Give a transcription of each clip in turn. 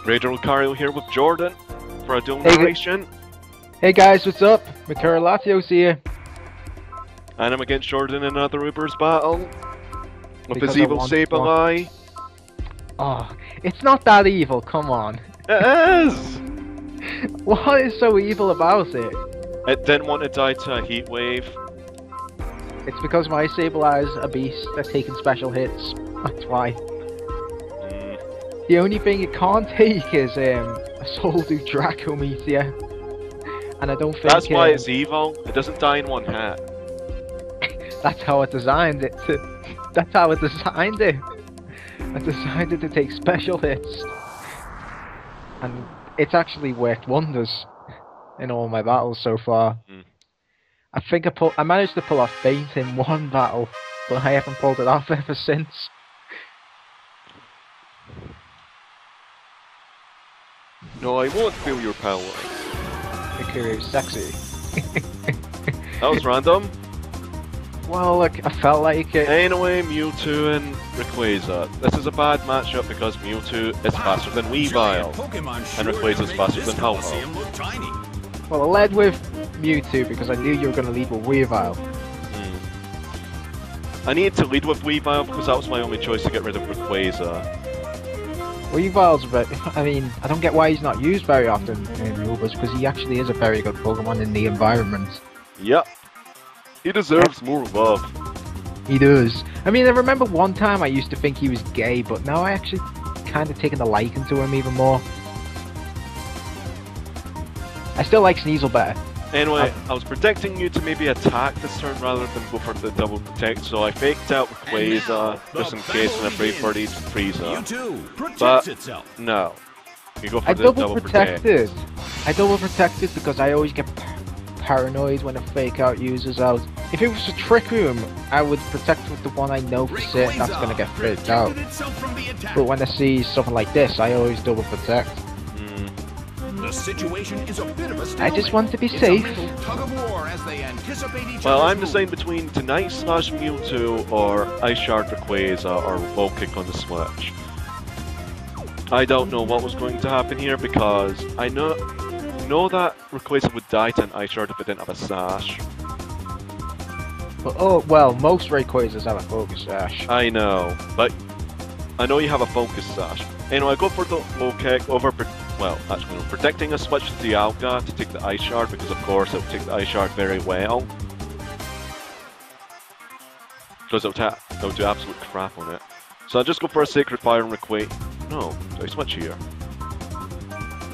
Raiderlucario here with Jordan for a dual narration. Hey guys, what's up? MikuruLatios here. And I'm against Jordan in another Uber's battle. With Because his evil Sable Eye. Oh, it's not that evil, come on. It is! What is so evil about it? It didn't want to die to a heat wave. It's because my Sable Eye is a beast that's taking special hits. That's why. The only thing it can't take is a Soldu Draco Meteor. And I don't think that's why it's evil. It doesn't die in one hit. That's how I designed it to. That's how I designed it. I designed it to take special hits. And it's actually worked wonders in all my battles so far. I think I managed to pull off Feint in one battle, but I haven't pulled it off ever since. No, I won't feel your power. Mikuru's sexy. That was random. Well, look, I felt like it. Anyway, Mewtwo and Rayquaza. This is a bad matchup because Mewtwo is faster than Weavile, and Rayquaza is faster than Ho-Oh. Well, I led with Mewtwo because I knew you were going to lead with Weavile. I needed to lead with Weavile because that was my only choice to get rid of Rayquaza. Weavile's a bit. I mean, I don't get why he's not used very often in Ubers because he actually is a very good Pokemon in the environment. Yep. He deserves more love. He does. I mean, I remember one time I used to think he was gay, but now I actually kind of taken a liking to him even more. I still like Sneasel better. Anyway, I was predicting you to maybe attack this turn rather than go for the double protect, so I faked out Rayquaza just in case and a Brave Birdie's Frieza. But no, you go for the double protected. I double protected because I always get paranoid when a fake out uses out. If it was a Trick Room, I would protect with the one I know for certain that's gonna get faked out. But when I see something like this, I always double protect. The situation is a bit of a stalemate. I just want to be safe. Well, I'm deciding between Tonight / Mewtwo or Ice Shard Rayquaza or Low Kick on the Switch. I don't know what was going to happen here because I know that Rayquaza would die to an Ice Shard if it didn't have a Sash. But, oh, well, most Rayquazas have a Focus Sash. I know, but I know you have a Focus Sash. Anyway, I go for the Low Kick over... Well, actually, no, predicting a switch to Dialga to take the Ice Shard because, of course, it would take the Ice Shard very well. Because it would do absolute crap on it. So I'll just go for a Sacred Fire and Rayquaza. No, do I switch here?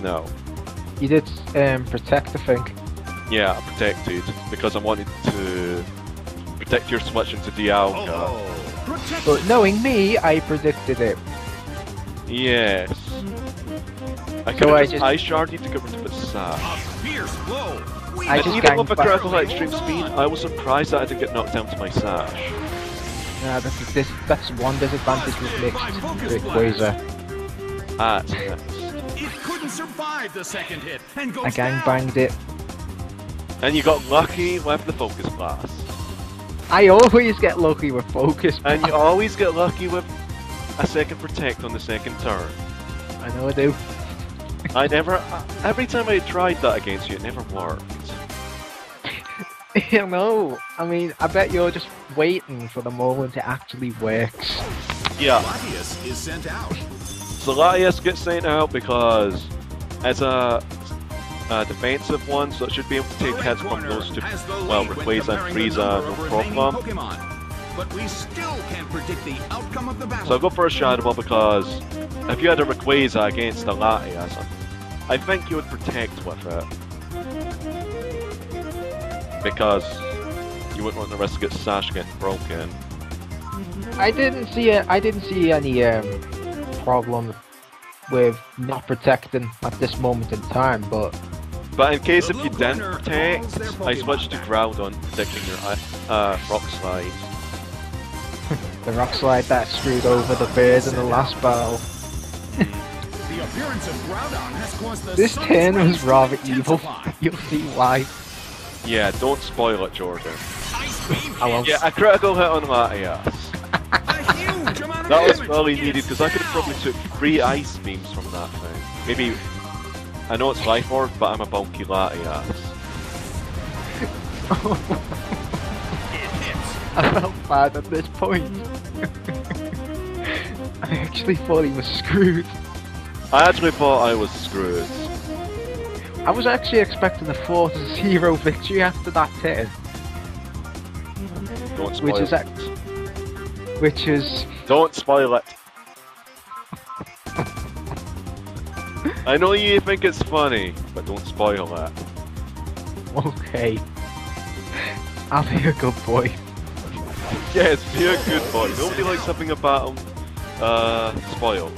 No. You did protect, I think. Yeah, I protected because I wanted to protect your switch into Dialga. But knowing me, I predicted it. Yes. I could have just Ice Sharded to get rid of its Sash. I just even with a critical at extreme speed, I was surprised that I didn't get knocked down to my Sash. Yeah, that's one disadvantage with mixed Rayquaza. At next. It couldn't survive the second hit and goes I gangbanged it. And you got lucky with the Focus Blast. I always get lucky with Focus Blast. And you always get lucky with a second Protect on the second turn. I know I do. I never... Every time I tried that against you, it never worked. You know, I mean, I bet you're just waiting for the moment it actually works. Yeah. Latias is sent out. So Latias gets sent out because it's a defensive one, so it should be able to take hits from those two, well, Rayquaza and Frieza, no problem. But we still can't predict the outcome of the battle. So I'll go for a Shadow Ball because if you had a Rayquaza against a Latias, I think you would protect with it. Because you wouldn't want the rest to get Sash getting broken. I didn't see any problem with not protecting at this moment in time, but in case if you didn't protect, I switched to Groudon, protecting your Rock Slide. The Rock Slide that screwed over the bird in the last battle. The appearance of Groudon has caused the this turn was rather evil. You'll see why. Yeah, don't spoil it, Jordan. I won't. Yeah, a critical hit on Latias. That was all he needed because I could have probably took 3 Ice Beams from that thing. Maybe... I know it's Life Orb, but I'm a MikuruLatios. It hits. I felt bad at this point. I actually thought he was screwed. I actually thought I was screwed. I was actually expecting a 4-0 victory after that turn. Don't spoil Which is it. Which is... Don't spoil it. I know you think it's funny, but don't spoil it. Okay. I'll be a good boy. Yes, be a good boy. Nobody likes having a battle spoiled.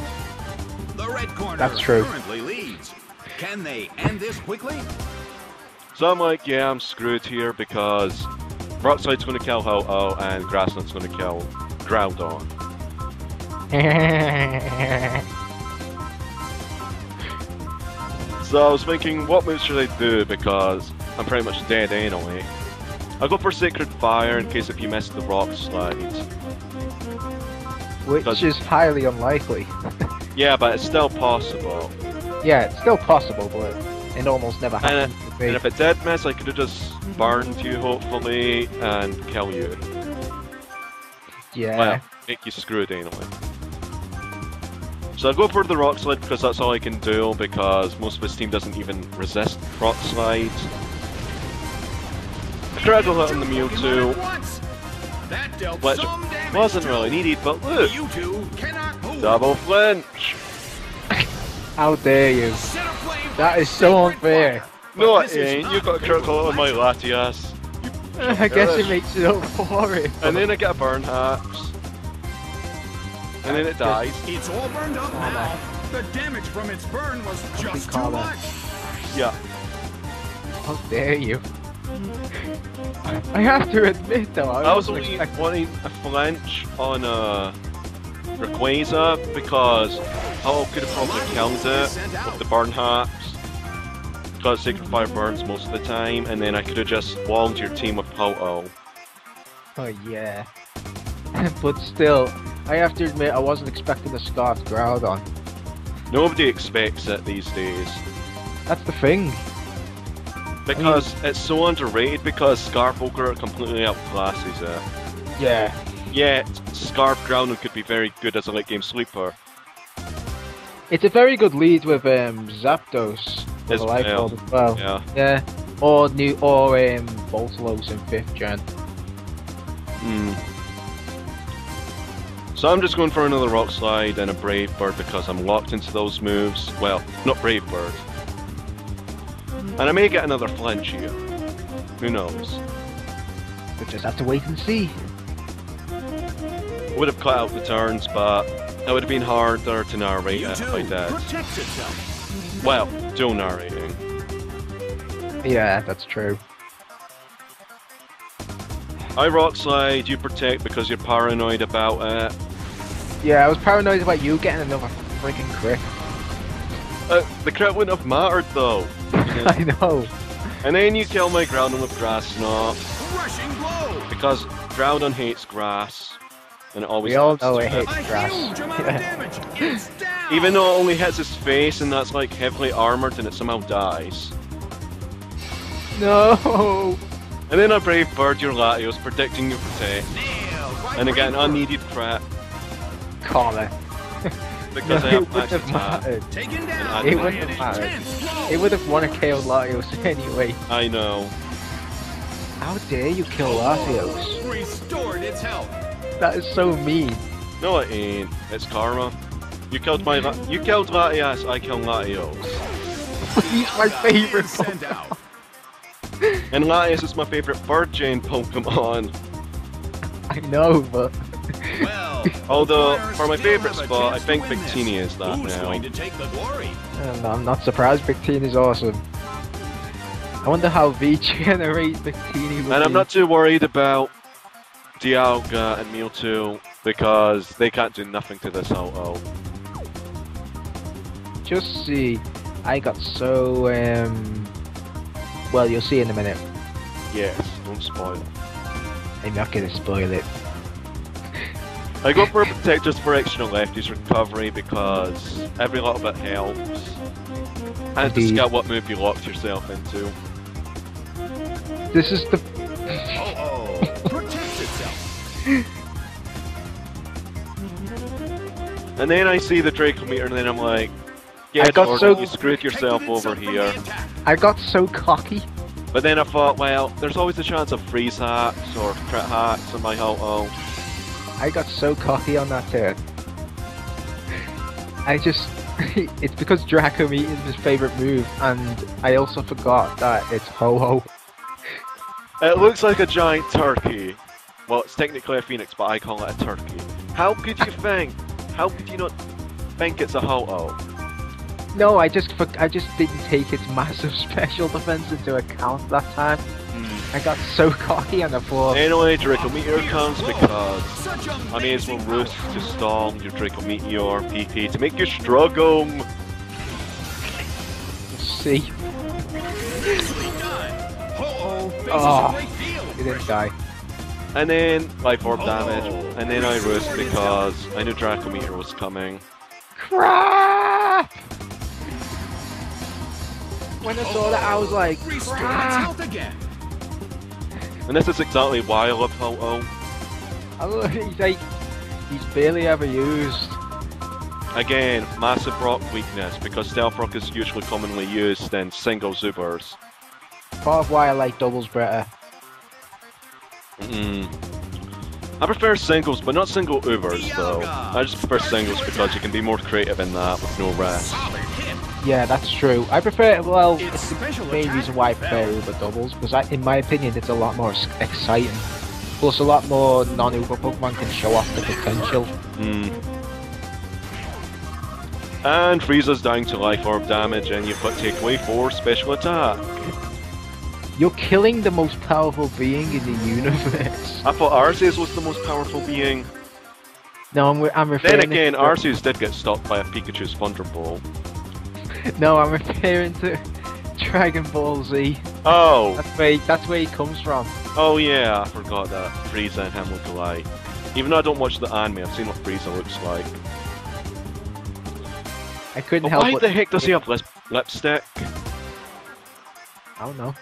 The red corner That's true. currently leads. Can they end this quickly? So I'm like, yeah, I'm screwed here because Rockslide going to kill Ho-Oh and Grassnut's going to kill Groudon. So I was thinking, what move should I do because I'm pretty much dead anyway. I'll go for Sacred Fire in case if you miss the Rock Slide. Which is highly unlikely. Yeah, but it's still possible. Yeah, it's still possible, but it almost never happens to And me. if it did miss, I could have just burned you, hopefully, and kill you. Yeah. Well, make you screwed anyway. So I'll go for the Rock Slide because that's all I can do, because most of his team doesn't even resist Rock Slides. Critical hit on the Mewtwo, That dealt which some damage wasn't to really needed, but look! You two cannot move. Double flinch! How dare you? Set a flame That for is so sacred unfair. fire. No, But it this is ain't. not You got a the critical hit on my case. Latias. I guess it makes it up for it. And then I get a Burn Haps. And then it dies. It's all burned up Karma. now. The damage from its burn was just too Karma. much. Yeah. How dare you? I have to admit though, I was wasn't only expecting- wanting a flinch on Rayquaza because Ho could have probably killed it with the Burn Haps. Because Sacred Fire burns most of the time, and then I could have just walled your team with Ho-Oh. Oh yeah. But still, I have to admit I wasn't expecting a Scarf Groudon. Nobody expects it these days. That's the thing. Because it's so underrated because Scarf Ogre completely outclasses it. Yeah. Yeah, Scarf Groudon could be very good as a late game sleeper. It's a very good lead with Zapdos. With As a Life well. Orb as well. Yeah. Yeah. Or Voltalos in 5th gen. So I'm just going for another Rock Slide and a Brave Bird because I'm locked into those moves. Well, not Brave Bird. And I may get another flinch here. Who knows? We just have to wait and see. I would have cut out the turns, but it would have been harder to narrate it if I Mewtwo did. protects itself. Well, dual narrating. Yeah, that's true. I Rock Slide, you protect because you're paranoid about it. Yeah, I was paranoid about you getting another freaking crit. The crit wouldn't have mattered though. I know. And then you kill my Groudon with Grass Knot Crushing blow. because Groudon hates grass. And it always We all happens know to it it. hates A grass. huge amount of Yeah. damage. It's down. Even though it only hits his face and that's like heavily armored and it somehow dies. No. And then I Brave Bird your Latios, predicting you protect. Nailed by And again, Brave Bird. unneeded crit Karma. because I it have wouldn't max have attack. mattered. Taken down. It by wouldn't an have mattered. intense blow. It would have won a KO Latios anyway. I know. How dare you kill Latios? Restored its health. That is so mean. No, it ain't. It's karma. You killed you killed Latias, I killed Latios. He's my favorite Sent out. And Latias is my favorite bird gen Pokemon. I know, but Well, Although, the for my Flyers favorite still have a spot, I chance to think win this. Victini is that Who's now. going to take the glory? I'm not surprised Victini is awesome. I wonder how V-generate Victini would And I'm be. not too worried about Dialga and Mewtwo because they can't do nothing to this Ho-Oh. Just see, I got so, well, you'll see in a minute. Yes, don't spoil. I'm not gonna spoil it. I go for a protect just for extra lefties recovery because every little bit helps. And just get what move you locked yourself into. This is the... Protects itself. And then I see the Draco meter and then I'm like, yeah, I got Jordan, so- you screwed yourself over here. I got so cocky. But then I thought, well, there's always a chance of freeze hacks or crit hacks on my Ho-Oh. I got so cocky on that turn. I just... it's because Draco Meat is his favourite move, and I also forgot that it's Ho-Oh. It looks like a giant turkey. Well, it's technically a phoenix, but I call it a turkey. How could you think? How could you not think it's a Ho-Oh? No, I just didn't take its massive special defense into account that time. I got so cocky on the floor. Anyway, Draco Meteor comes because I may as well roost to stall your Draco Meteor PP to make you struggle. See. Oh, He didn't die. And then Life Orb damage, and then I roost because I knew Draco Meteor was coming. Crap! When I saw that, I was like, restore its crap! health again. And this is exactly why I love Ho-Oh. He's like, he's barely ever used. Again, massive rock weakness because Stealth Rock is usually commonly used in single Zubers. Part of why I like doubles better. I prefer singles, but not single Ubers though. I just prefer singles because you can be more creative in that with no rest. Solid hit. Yeah, that's true. I prefer, well, Its it's the special main attack reason why I prefer Uber doubles, because in my opinion it's a lot more exciting. Plus a lot more non-Uber Pokemon can show off the potential. And Frieza's down to Life Orb damage and you've got Takeaway 4 special attack. You're killing the most powerful being in the universe. I thought Arceus was the most powerful being. No, I'm referring Then again, to... Arceus did get stopped by a Pikachu's Thunderbolt. No, I'm referring to Dragon Ball Z. Oh! That's where he comes from. Oh yeah, I forgot that. Frieza and him look alike. Even though I don't watch the anime, I've seen what Frieza looks like. I couldn't But help why but... the heck does he have lipstick? I don't know.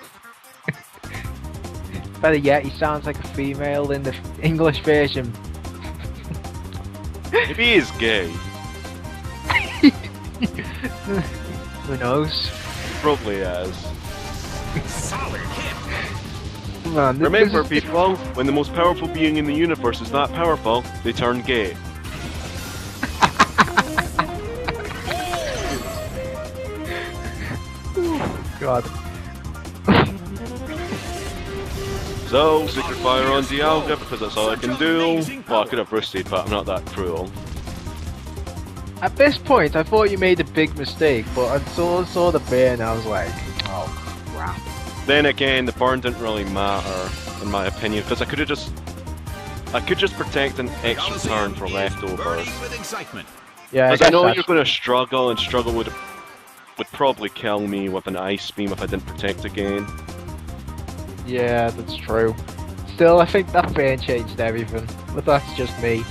Better yet, he sounds like a female in the English version. Maybe he's gay. Who knows? Probably is. Solid hit. Come on, Remember this is- people, when the most powerful being in the universe is not powerful, they turn gay. God. So, Secret Fire on Dialga because that's all I can do. Well, I could have roosted, but I'm not that cruel. At this point, I thought you made a big mistake, but until I saw the burn, I was like, oh crap. Then again, the burn didn't really matter, in my opinion, because I could just protect an extra turn for leftovers. Burning with excitement. Yeah, Because I know that's- you're going to struggle, and struggle would probably kill me with an ice beam if I didn't protect again. Yeah, that's true. Still, I think that burn changed everything, but that's just me.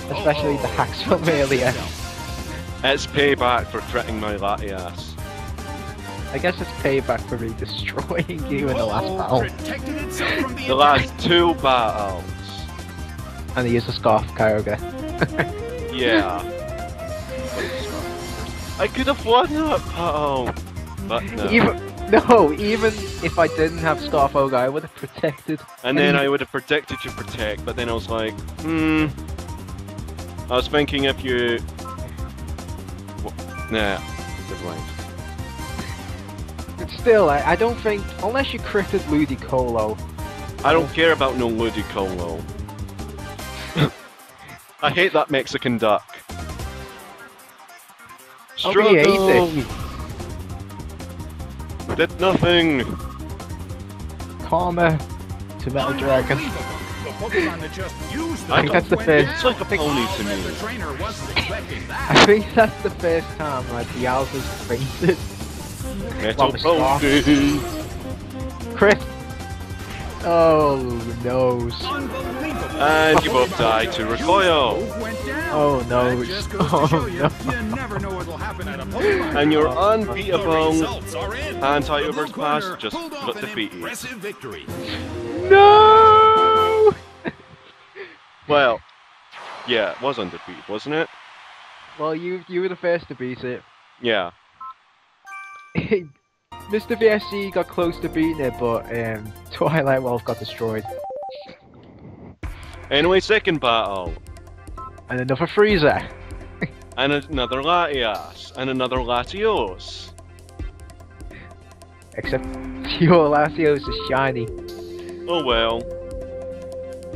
Especially the hacks from earlier. It's payback for critting my Latias. I guess it's payback for me destroying you in the last battle. Protected itself from The last two battles. And he used a Scarf Kyogre. Yeah. I could have won that battle, but no. Even if I didn't have Scarf Kyogre, I would have protected. And then I would have predicted to protect, but then I was like, I was thinking if you... Nah, never mind. But still, I don't think, unless you critted Ludicolo. I don't care about no Ludicolo. I hate that Mexican duck. Oh, he hates Struggle! it. Did nothing! Karma to Metal Dragon. The Pokemon that just used I think that's the first. It's like a pony to The me. trainer wasn't expecting I that. think that's the first time like Dialga's fainted. Metal Well, the scarf. pony! Crit. Oh, noes. Unbelievable. And you both die to recoil. Both went down. Oh, That no. just goes to Oh, show you, no. you never know what'll happen at a Pokemon. And you're The unbeatable. results are in. Anti-Uber's The Blue Corner pass just pulled off got an defeated. impressive victory. No! Well, yeah, it was undefeated, wasn't it? Well, you were the first to beat it. Yeah. Mr. VSC got close to beating it, but Twilight Wolf got destroyed. Anyway, second battle. And another Freezer. And another Latias. And another Latios. Except your Latios is shiny. Oh well.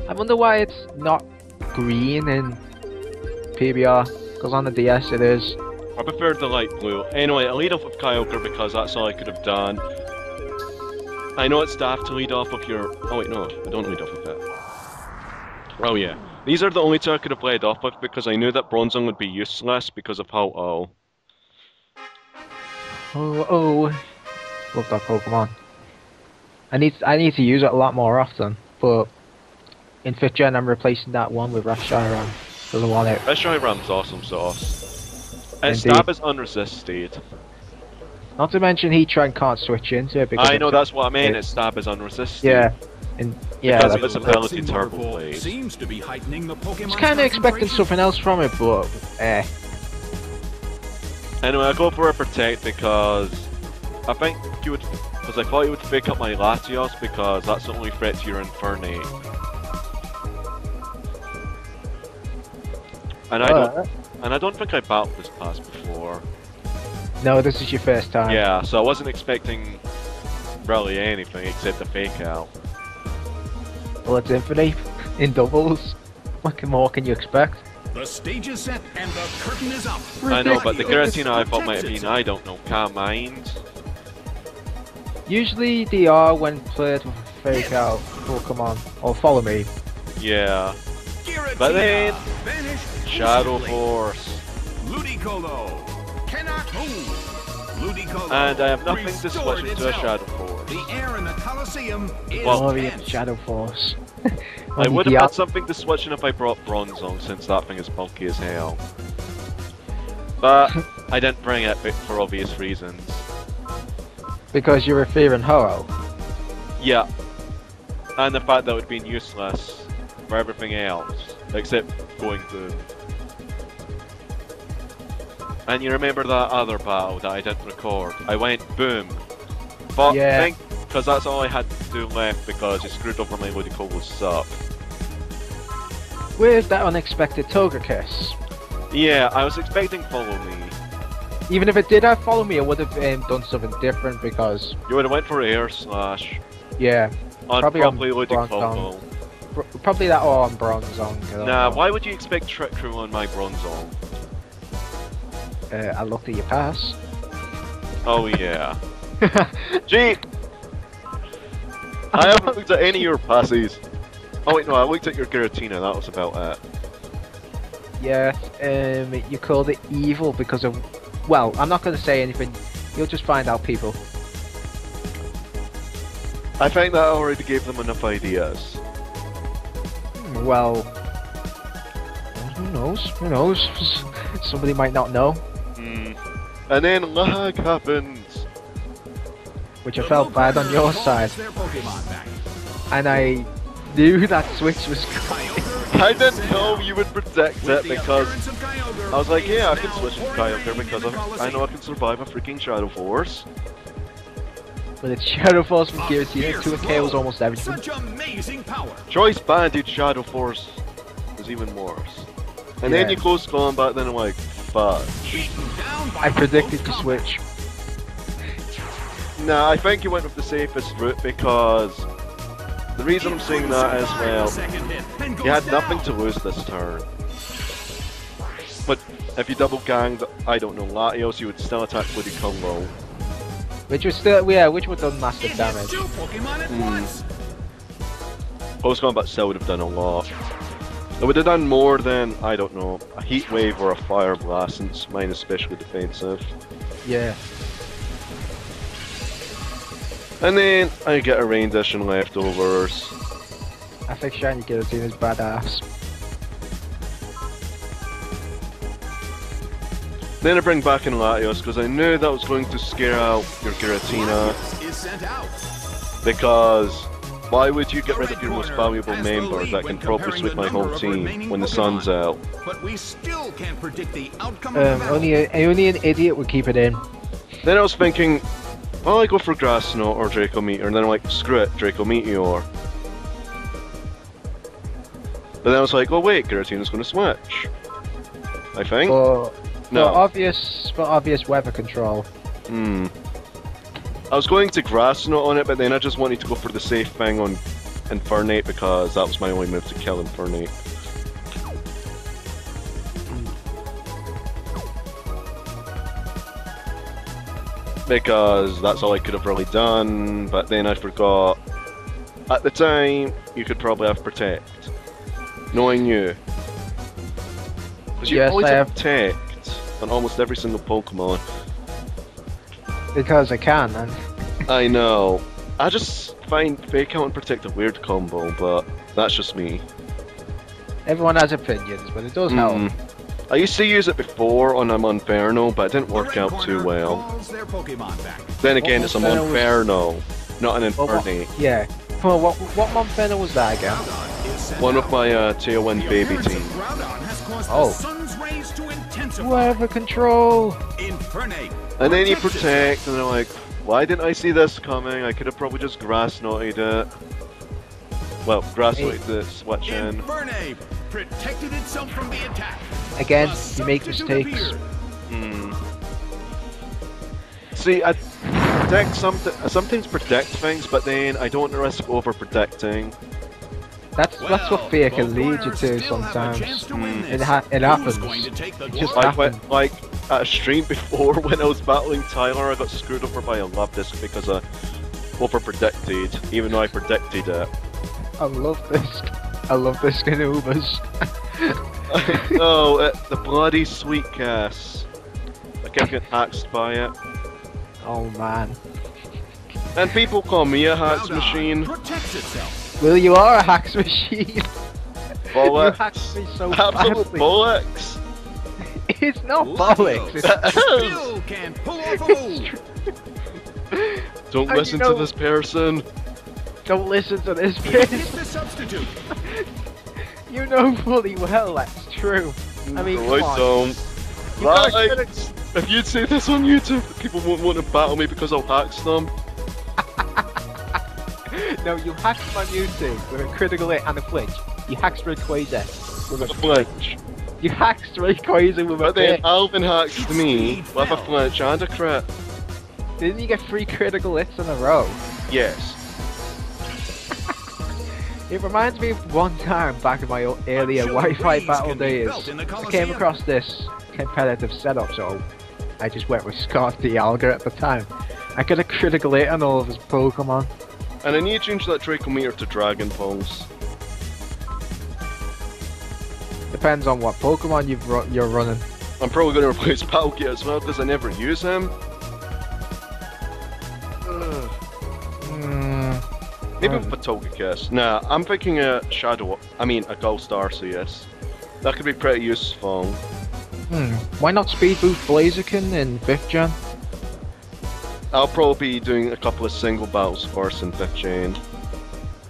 I wonder why it's not green in PBR, because on the DS it is. I prefer the light blue. Anyway, I lead off with Kyogre because that's all I could have done. I know it's daft to lead off with your... Oh wait, no, I don't lead off with that. Oh yeah. These are the only two I could have played off with because I knew that Bronzong would be useless because of how low. Oh, love that Pokemon. I need to use it a lot more often, but in 5th gen I'm replacing that one with Reshiram because I want it. Reshiram's awesome sauce. And Indeed. Stab is unresisted. Not to mention Heatran can't switch into it because I know it's- that's what I mean, its Stab is unresisted. Yeah, and yeah, Because that's, of its ability Turbo Blade. Seems to be heightening the Pokemon. I was kind of expecting something else from it, but Anyway, I go for a Protect because I think you would... Because I thought you would pick up my Latios because that's the only threat to your Infernape. And I don't think I battled this pass before. No, this is your first time. Yeah, so I wasn't expecting really anything except a fake out. Well, it's Infinite in doubles. What more can you expect? The stage is set and the curtain is up. I know, but the Ridiculous. Giratina I thought might have been, I don't know, Can't Mind. Usually they are when played with a fake out Pokemon. Or follow me. Yeah. Giratina, But then, vanished Shadow instantly. Force. Ludicolo cannot move. Ludicolo And I have nothing to restored switch into a itself. Shadow Force. The air in the Colosseum is Well, Glory of tense. Shadow Force. I would have had something to switch in if I brought Bronzong, since that thing is bulky as hell. But I didn't bring it for obvious reasons. Because you're fearing Ho-Oh. Yeah. And the fact that it would have been useless for everything else, except going boom. And you remember that other battle that I didn't record? I went boom. But Yeah. I think, because that's all I had to do left because it screwed over my Ludicolo sup. With that unexpected Togekiss. Yeah, I was expecting Follow Me. Even if it did have Follow Me, I would have done something different because, You would have went for Air Slash. yeah, On Probably on probably Ludicolo. Bronzong. Probably that or on Bronzong. I don't Nah, know. why would you expect Trick Crew on my Bronzong? I looked at your pass. Oh yeah. Gee! I haven't looked at any of your passes. Oh wait, no, I looked at your Giratina, that was about it. Yeah, you called it evil because of... Well, I'm not going to say anything. You'll just find out, people. I think that already gave them enough ideas. Well... Who knows? Who knows? Somebody might not know. Hmm. And then lag happens. Which I felt bad on your side. Their Pokemon back. And I knew that switch was coming. I didn't know you would predict With it the because appearance of Kyogre, I was like, yeah, I can now switch to overtaking Kyogre because the I Colosseum. know I can survive a freaking Shadow Force. But it's Shadow Force from A Giratina, fierce 2 KOs blow. almost everything. Such amazing power. Choice Banded Shadow Force is even worse. And then Yeah. you close combat, then I'm like, fuck. Beaten down by I predicted both to switch. Nah, I think you went with the safest route because the reason I'm saying that is, well, you had nothing to lose this turn. But if you double ganged, I don't know, Latios, you would still attack Ludicolo. Which was still, yeah, which would have done massive damage. Two Pokemon at once. Close combat still would have done a lot. It would have done more than, I don't know, a Heat Wave or a Fire Blast since mine is especially defensive. Yeah. And then I get a rain dish and leftovers. I think shiny guillotine is badass. Then I bring back in Latios because I knew that was going to scare out your Giratina. Is sent out. Because why would you get rid of your most valuable member that can probably sweep my whole team when the sun's out? But we still can't predict the outcome of the battle. Only an idiot would keep it in. Then I was thinking, well, I go for Grass Knot or Draco Meteor, and then I'm like, screw it, Draco Meteor. But then I was like, oh wait, Giratina's going to switch. I think. No. For obvious weather control. I was going to Grass Knot on it, but then I just wanted to go for the safe thing on Infernate because that was my only move to kill Infernate. Because that's all I could have really done, but then I forgot. At the time, you could probably have Protect. Knowing you. Because you always have Protect on almost every single Pokemon. Because I can, and I know. I just find Fake Out and Protect a weird combo, but that's just me. Everyone has opinions, but it does help. I used to use it before on a Monferno, but it didn't work out too well. Then again, it's a Monferno, not an Infernate. Yeah. Come on, what Monferno was that again? One of my Tailwind baby team. Oh. Weather control! And then you Protect, and they're like, why didn't I see this coming? I could have probably just Grass Knotted it. Well, Grass Knotted the switch in. Protected itself from the attack. Again, you make mistakes. See, I protect sometimes protect things, but then I don't risk overprotecting. That's what fear can lead you to sometimes. It happens. It just I happens. went like at a stream before when I was battling Tyler. I got screwed over by a love disc because I overpredicted, even though I predicted it. I love this. I love this skin Ubers. Oh, the bloody sweet gas. I kept getting hacked by it. Oh man. And people call me a hacks machine. Well, you are a hacks machine. Bollocks. You hacked me so Absolute badly. bollocks. It's not bollocks. Still can't pull off a move. Don't listen to this person. Don't listen to this It's bitch. the substitute. You know fully well that's true. I mean, No, I come on. don't. You gotta Right, credit- if you'd say this on YouTube, people won't want to battle me because I'll hack them. No, you hacked my Mewtwo with a critical hit and a flinch. You hacked Rayquaza with A flinch. You hacked Rayquaza with a But then hit. Alvin hacks me with a flinch and a crit. Didn't you get 3 critical hits in a row? Yes. It reminds me of one time back in my earlier Wi-Fi battle days. I came across this competitive setup, so I just went with Scott Dialga at the time. I got a critical hit on all of his Pokemon. And I need to change that Draco Meteor to Dragon Pulse. Depends on what Pokemon you're running. I'm probably going to replace Palkia as well because I never use him. Maybe with a Togekiss. Nah, I'm thinking a Ghost Arceus. That could be pretty useful. Why not speed boost Blaziken in 5th gen? I'll probably be doing a couple of single battles first in 5th gen.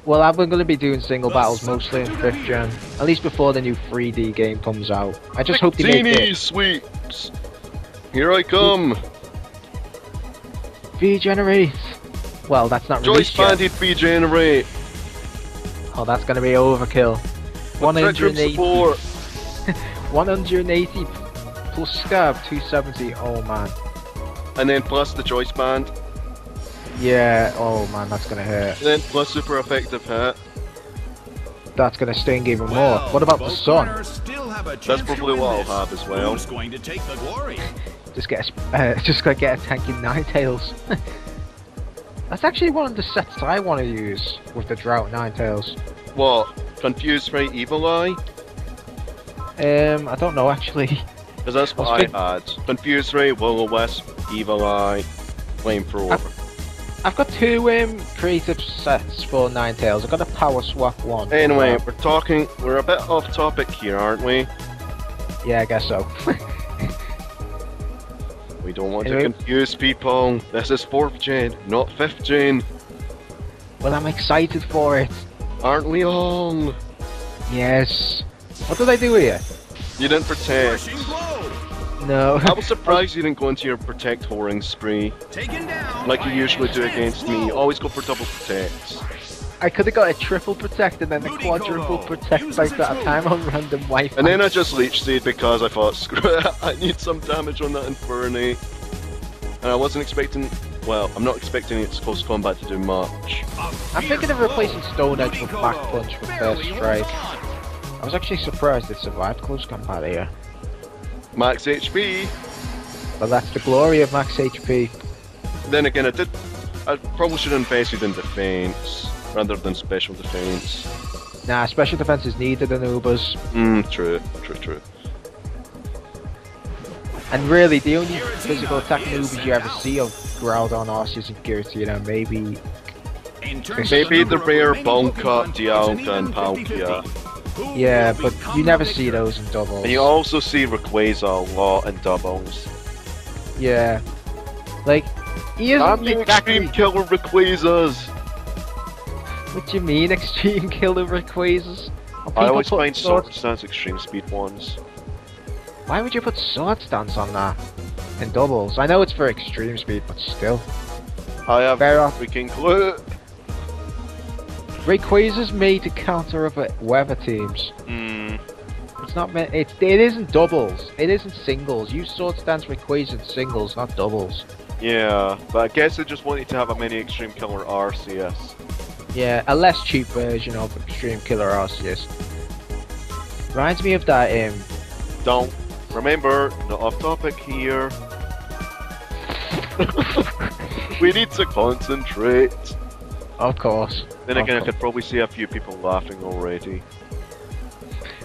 Well, I'm going to be doing single battles mostly in 5th gen. At least before the new 3D game comes out. I just hope they make Victini it. sweeps! Here I come! V-Generate! Well, that's not Joyce released yet. Bandit V-Generate! Oh, that's going to be overkill. 180, support! 180 plus Scab, 270. Oh man. And then plus the Joyce Band. Yeah, oh man, that's going to hurt. And then plus super effective hit. That's going to sting even more. What about the sun? That's probably what I'll have as well. Who's going to take the glory? Just get a tank in Ninetales. That's actually one of the sets I want to use with the Drought Ninetales. What? Confused Ray Evil Eye? I don't know actually. Because that's what I had. Confused Ray, Will-O-Wisp, Evil Eye, Flamethrower. I've got 2 creative sets for Ninetales. I've got a power swap one. Anyway, we're a bit off topic here, aren't we? Yeah, I guess so. We don't want Anyway. to confuse people. This is 4th gen, not 5th gen. Well, I'm excited for it. Aren't we all? Yes. What did I do here? You didn't protect. Crushing blow. No. I was surprised you didn't go into your protect whoring spree, Taken down. like you by usually an do intense against me. blow. Always go for double protects. I could have got a triple protect and then a quadruple protect like that a time on random Wi-Fi. And then I just leech seed because I thought, screw it, I need some damage on that Inferni. And I wasn't expecting, well, I'm not expecting its close combat to do much. I'm thinking of replacing Stone Edge with Back Punch for First Strike. I was actually surprised it survived close combat here. Max HP. But that's the glory of max HP. Then again, I probably should have invested in defense rather than special defense. Nah, special defense is needed in Ubers. True. And really, the only physical attack Ubers you ever see of Groudon, Arceus, and Giratina, maybe... Maybe the rare Bonka, Dialga, and Palkia. Yeah, but you never see those in doubles. And you also see Rayquaza a lot in doubles. Yeah. Like, he isn't I'm the exactly... extreme killer Rayquazas! What do you mean, extreme killer Rayquazas? I always find Sword Stance extreme speed ones. Why would you put Sword Stance on that? In doubles? I know it's for extreme speed, but still. I have Fair off. freaking clue. Rayquaza's made to counter other weather teams. It's not meant. It isn't doubles. It isn't singles. Use Sword Stance Rayquaza in singles, not doubles. Yeah, but I guess they just wanted to have a mini extreme killer Arceus. Yeah, a less cheap version of Extreme Killer Arceus. Reminds me of that. Don't remember, not off topic here. We need to concentrate. Of course. Then again, I could probably see a few people laughing already.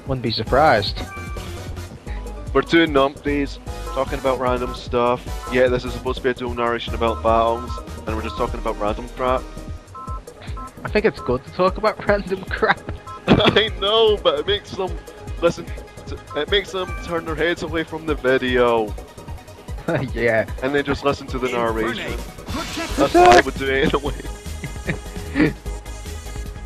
Wouldn't be surprised. We're two numpties talking about random stuff. Yeah, this is supposed to be a dual narration about battles, and we're just talking about random crap. I think it's good to talk about random crap. I know, but it makes them listen. It makes them turn their heads away from the video, Yeah. and they just listen to the narration. Protect That's what I would do anyway.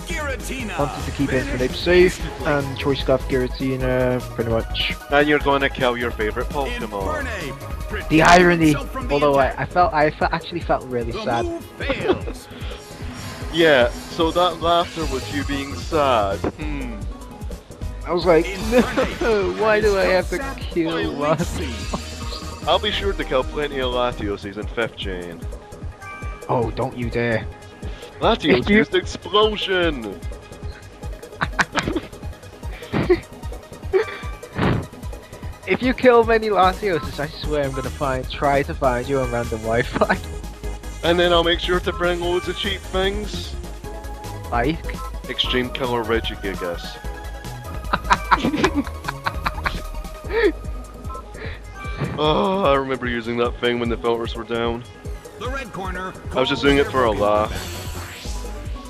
Giratina. Wanted to keep Infinite safe, and Choice Scarf Giratina, pretty much. And you're going to kill your favorite Pokemon. The irony! Although I actually felt really The sad. move fails. Yeah, so that laughter was you being sad. I was like, no, why do I have to kill one? I'll be sure to kill plenty of Latioses in 5th gen. Oh, don't you dare. Latios If you- used explosion! If you kill many Latios, I swear I'm gonna try to find you on random Wi-Fi. And then I'll make sure to bring loads of cheap things. Like? Extreme Killer Regigigas. Oh, I remember using that thing when the filters were down. The red corner. I was just doing it for a laugh.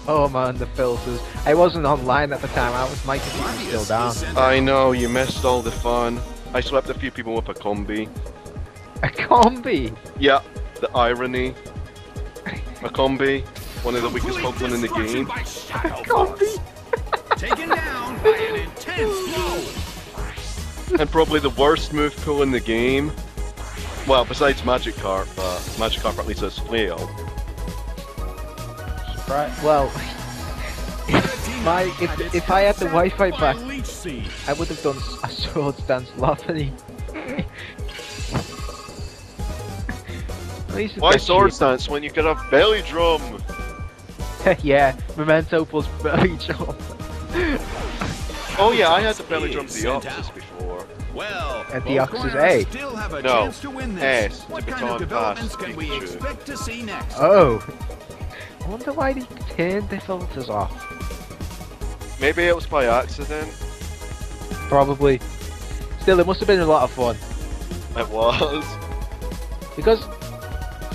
Oh man, the filters. I wasn't online at the time, my computer was still down. I know, you missed all the fun. I slapped a few people with a combi. A combi? Yeah, the irony. A combi, one of the weakest Pokemon in the game. Combi? Taken down by an intense blow. And probably the worst move pool in the game. Well, besides Magikarp, but Magikarp at least has flail. Right, well, if I had the Wi-Fi back, I would have done a Sword Stance Lothany. Why Sword Stance when you could have Belly Drum? Yeah, Memento plus Belly Drum. Oh yeah, I had the Belly Drum Deoxys before. Well, And both Deoxys corners A. still have a No, chance to win this. S, What to kind of Baton developments Pass, can we Pikachu. expect to see next? Oh. I wonder why they turned the filters off. Maybe it was by accident. Probably. Still, it must have been a lot of fun. It was. Because,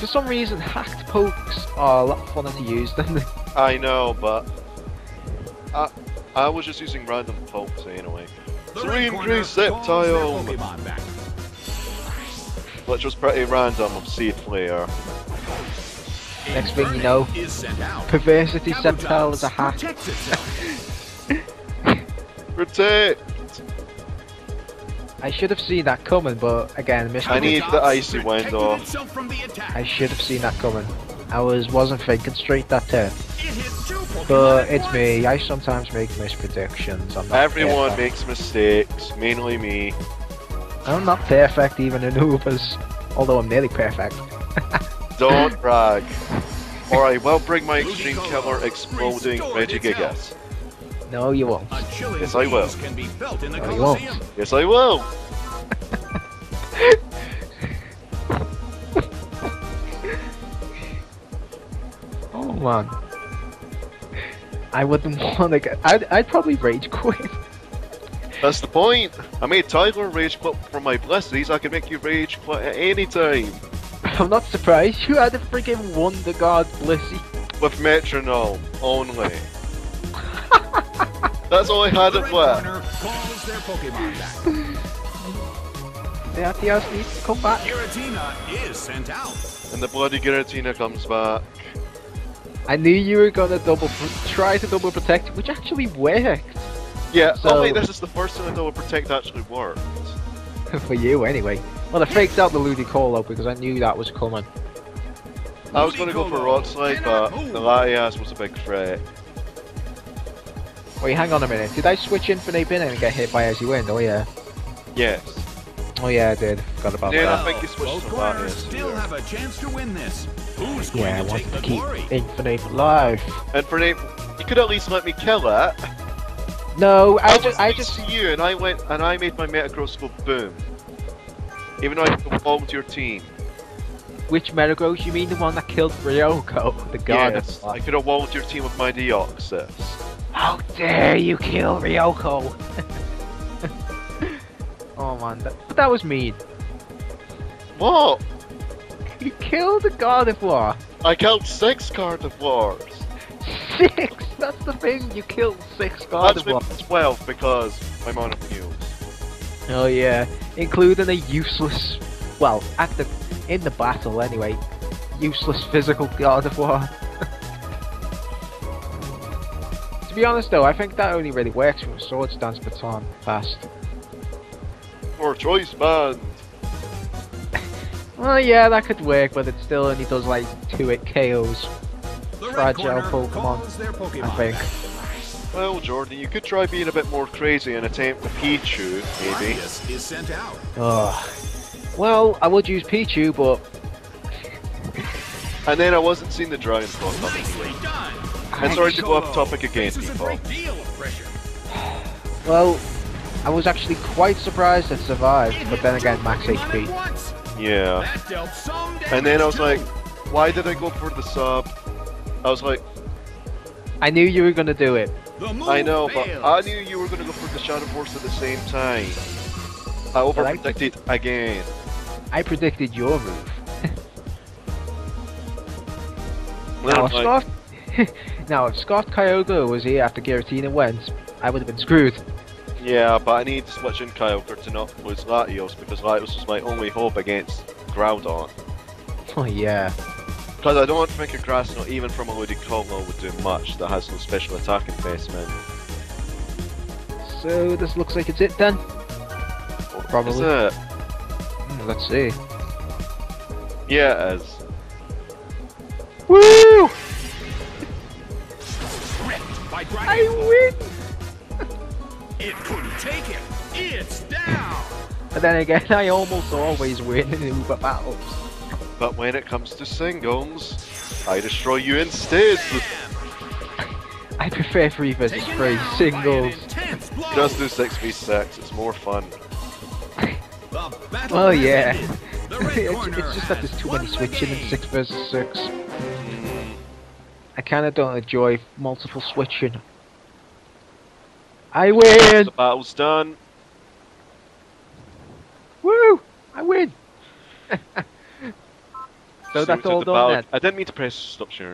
For some reason, hacked pokes are a lot funner to use than the... I know, but I was just using random pokes anyway. Serene Grace Reptile, which was pretty random of Seed Flare. Next thing you know, Perversity Sceptile is a hack. Protect! I should have seen that coming, but again, missed I it. need the Icy Wind off. I should have seen that coming. I wasn't thinking straight that turn. But it's me, I sometimes make mispredictions. I'm not Everyone perfect. makes mistakes, mainly me. I'm not perfect even in Ubers, although I'm nearly perfect. Don't brag. Or I will bring my Extreme Killer Exploding Regigigas. No, you won't. Yes, I will. No, you won't. Yes, I will. Oh man. I wouldn't want to get... I'd probably rage quit. That's the point. I made Tyler rage quit for my blesses. I can make you rage quit at any time. I'm not surprised. You had a freaking Wonder Guard Blissey. With metronome only. That's all I had it with. The Atios needs to come back. Giratina is sent out. And the bloody Giratina comes back. I knew you were gonna try to double protect, which actually worked. Yeah, So- only this is the first time I know a protect actually worked. For you, anyway. Well, I faked out the Ludicolo because I knew that was coming. I was gonna go for Rock Slide, but the Latias was a big threat. Wait, hang on a minute. Did I switch Infinite Bin and get hit by As You Wind? Oh yeah. Yes. Oh yeah, I did. Forgot about Yeah, that. I think you switched Both to corners Latias still here. have a chance to win this. Who's going Yeah, I to take wanted the to keep glory? Infinite alive. And for Nate, you could at least let me kill it. No, I I just... see you, and I went and I made my Metagross go boom. Even though I belonged to your team. Which Metagross? You mean the one that killed Ryoko, the god Yes, of I could have walled your team with my Deoxys. How dare you kill Ryoko? Oh man, but that was mean. What? You killed the god of war. I killed 6 Carnivores. 6! That's the thing, you killed 6 god of Actually, war. 12 because I'm on a mule. Oh yeah, including a useless, well, in the battle anyway, useless physical god of war. To be honest though, I think that only really works with Swords Dance Baton fast. Or Choice Band. Well yeah, that could work, but it still only does like 2-hit KOs. The red Fragile corner Pokemon, calls their Pokemon I think. back. Well, Jordan, you could try being a bit more crazy and attempt the Pichu, maybe. Latias is sent out. Ugh. Well, I would use Pichu, but And then I wasn't seeing the Dragon Claw coming. Nicely done. And sorry to go off topic again, Faces a people. great deal of pressure. well, I was actually quite surprised it survived, It but hit then two again, max Pokemon HP. at once. Yeah. That dealt some And then I was damage, like, too. why did I go for the sub? I was like, I knew you were gonna do it. The move I know, but fails. I knew you were going to go for the Shadow Force at the same time. I overpredicted again. I predicted your move. Then Now, I'm like, now, if Scott Kyogre was here after Giratina went, I would have been screwed. yeah, but I need to switch in Kyogre to not lose Latios because Latios was my only hope against Groudon. Oh yeah. Because I don't think a Grass Knot, even from a Ludicolo, would do much that has no special attack investment. So this looks like it's it then. Probably. Is it? Let's see. Yeah, it is. Woo! Ripped by Dragon I Ball. win! It couldn't take him. It's down. And then again, I almost always win in Uber battles. But when it comes to singles, I destroy you instead. I prefer 3 vs 3 singles. Just do 6v6, it's more fun. Oh yeah. It's just that there's too many switching in 6 vs 6. I kinda don't enjoy multiple switching. I win! The battle's done. Woo! I win! So that's suited all done about. then. I didn't mean to press stop sharing.